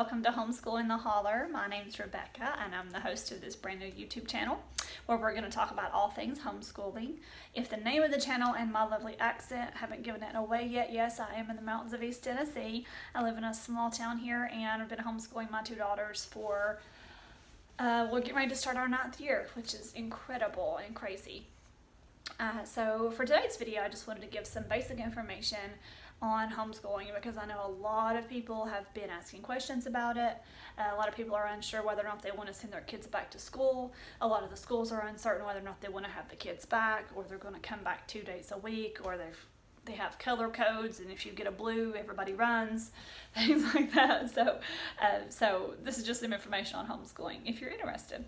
welcome to Homeschooling the Holler. My name is Rebecca and I'm the host of this brand new YouTube channel where we're going to talk about all things homeschooling. If the name of the channel and my lovely accent haven't given it away yet, yes, I am in the mountains of East Tennessee. I live in a small town here and I've been homeschooling my two daughters for, we're getting ready to start our 9th year, which is incredible and crazy. So for today's video, I just wanted to give some basic information on homeschooling because I know a lot of people have been asking questions about it. A lot of people are unsure whether or not they want to send their kids back to school. A lot of the schools are uncertain whether or not they want to have the kids back, or they're going to come back 2 days a week, or they have color codes, and if you get a blue, everybody runs, things like that. So this is just some information on homeschooling if you're interested.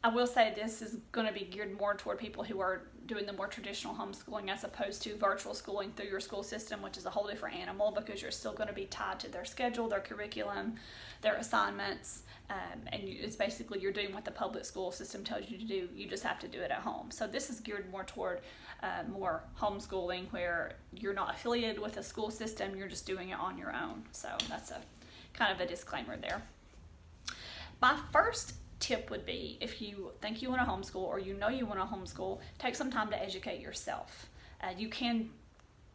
I will say this is going to be geared more toward people who are doing the more traditional homeschooling as opposed to virtual schooling through your school system, which is a whole different animal because you're still going to be tied to their schedule, their curriculum, their assignments, and it's basically you're doing what the public school system tells you to do. You just have to do it at home. So this is geared more toward more homeschooling where you're not affiliated with a school system, you're just doing it on your own. So that's a kind of a disclaimer there. My first tip would be, if you think you want to homeschool or you know you want to homeschool, take some time to educate yourself. You can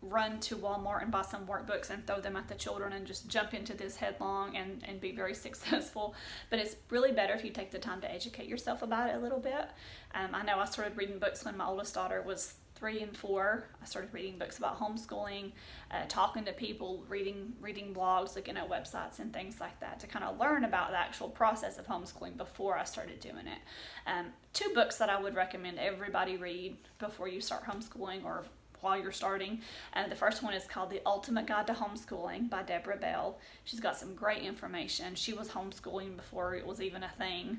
run to Walmart and buy some workbooks and throw them at the children and just jump into this headlong and be very successful, but it's really better if you take the time to educate yourself about it a little bit. I know I started reading books when my oldest daughter was 3 and 4. I started reading books about homeschooling, talking to people, reading blogs, looking at websites and things like that to kind of learn about the actual process of homeschooling before I started doing it. 2 books that I would recommend everybody read before you start homeschooling or while you're starting. The first one is called The Ultimate Guide to Homeschooling by Debra. She's got some great information. She was homeschooling before it was even a thing.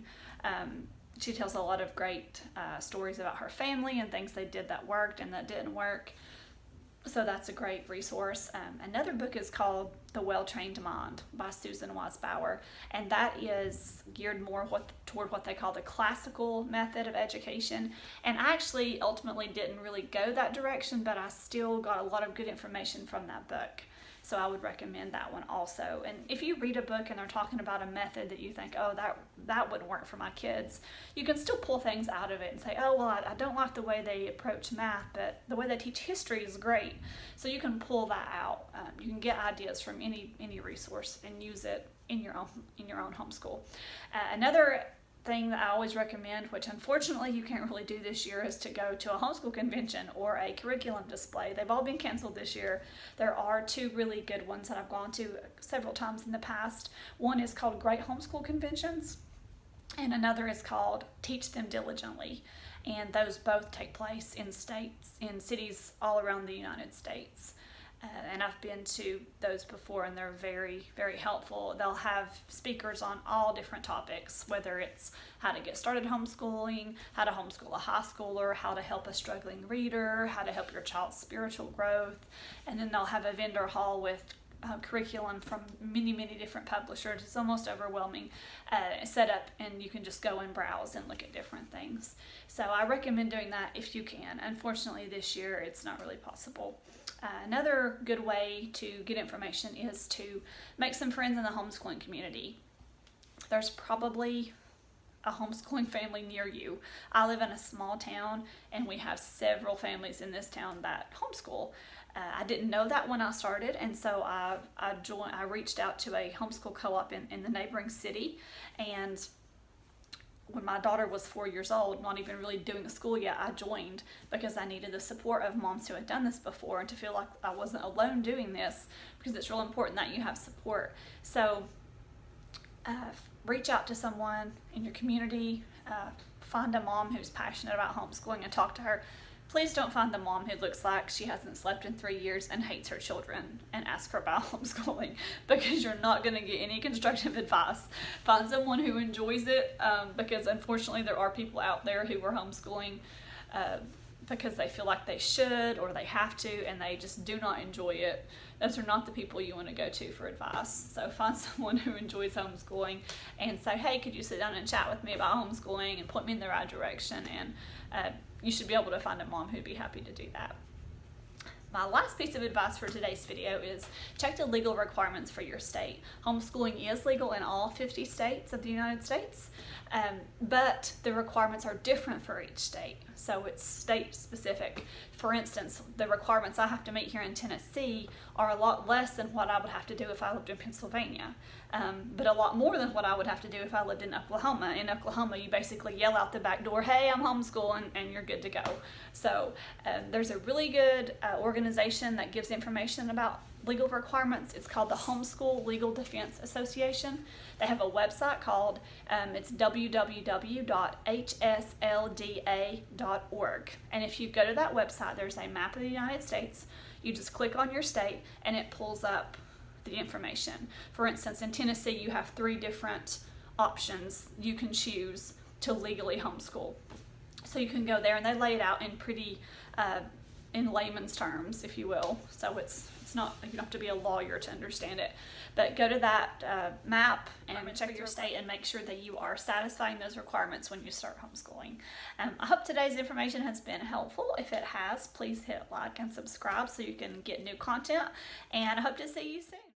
She tells a lot of great stories about her family and things they did that worked and that didn't work. So that's a great resource. Another book is called The Well-Trained Mind by Susan Wise Bauer, and that is geared more toward what they call the classical method of education. And I actually ultimately didn't really go that direction, but I still got a lot of good information from that book. So I would recommend that one also. And if you read a book and they're talking about a method that you think, oh, that wouldn't work for my kids, you can still pull things out of it and say, oh, well, I don't like the way they approach math, but the way they teach history is great. So you can pull that out. You can get ideas from any resource and use it in your own homeschool. Another thing that I always recommend, which unfortunately you can't really do this year, is to go to a homeschool convention or a curriculum display. They've all been canceled this year. There are 2 really good ones that I've gone to several times in the past. One is called Great Homeschool Conventions, and another is called Teach Them Diligently. And those both take place in cities all around the United States. And I've been to those before, and they're very, very helpful. They'll have speakers on all different topics, whether it's how to get started homeschooling, how to homeschool a high schooler, how to help a struggling reader, how to help your child's spiritual growth. And then they'll have a vendor hall with curriculum from many, many different publishers. It's almost overwhelming set up, and you can just go and browse and look at different things. So I recommend doing that if you can. Unfortunately, this year it's not really possible. Another good way to get information is to make some friends in the homeschooling community. There's probably a homeschooling family near you. I live in a small town, and we have several families in this town that homeschool. I didn't know that when I started, and so I reached out to a homeschool co-op in the neighboring city, and when my daughter was 4 years old, not even really doing the school yet, I joined because I needed the support of moms who had done this before and to feel like I wasn't alone doing this, because it's real important that you have support. So reach out to someone in your community, find a mom who's passionate about homeschooling and talk to her. Please don't find the mom who looks like she hasn't slept in 3 years and hates her children and ask her about homeschooling, because you're not going to get any constructive advice. Find someone who enjoys it, because unfortunately there are people out there who are homeschooling because they feel like they should or they have to, and they just do not enjoy it. Those are not the people you want to go to for advice. So find someone who enjoys homeschooling and say, hey, could you sit down and chat with me about homeschooling and point me in the right direction? And you should be able to find a mom who'd be happy to do that. My last piece of advice for today's video is check the legal requirements for your state. Homeschooling is legal in all 50 states of the United States, but the requirements are different for each state, so it's state specific. For instance, the requirements I have to meet here in Tennessee are a lot less than what I would have to do if I lived in Pennsylvania, but a lot more than what I would have to do if I lived in Oklahoma. In Oklahoma, you basically yell out the back door, "Hey, I'm homeschooling," and you're good to go. So there's a really good organization that gives information about legal requirements. It's called the Homeschool Legal Defense Association. They have a website called it's www.hslda.org, and if you go to that website, there's a map of the United States. You just click on your state and it pulls up the information. For instance, in Tennessee, you have 3 different options you can choose to legally homeschool. So you can go there, and they lay it out in pretty in layman's terms, if you will. So it's not, you don't have to be a lawyer to understand it. But go to that map and check your state and make sure that you are satisfying those requirements when you start homeschooling. I hope today's information has been helpful. If it has, please hit like and subscribe so you can get new content. And I hope to see you soon.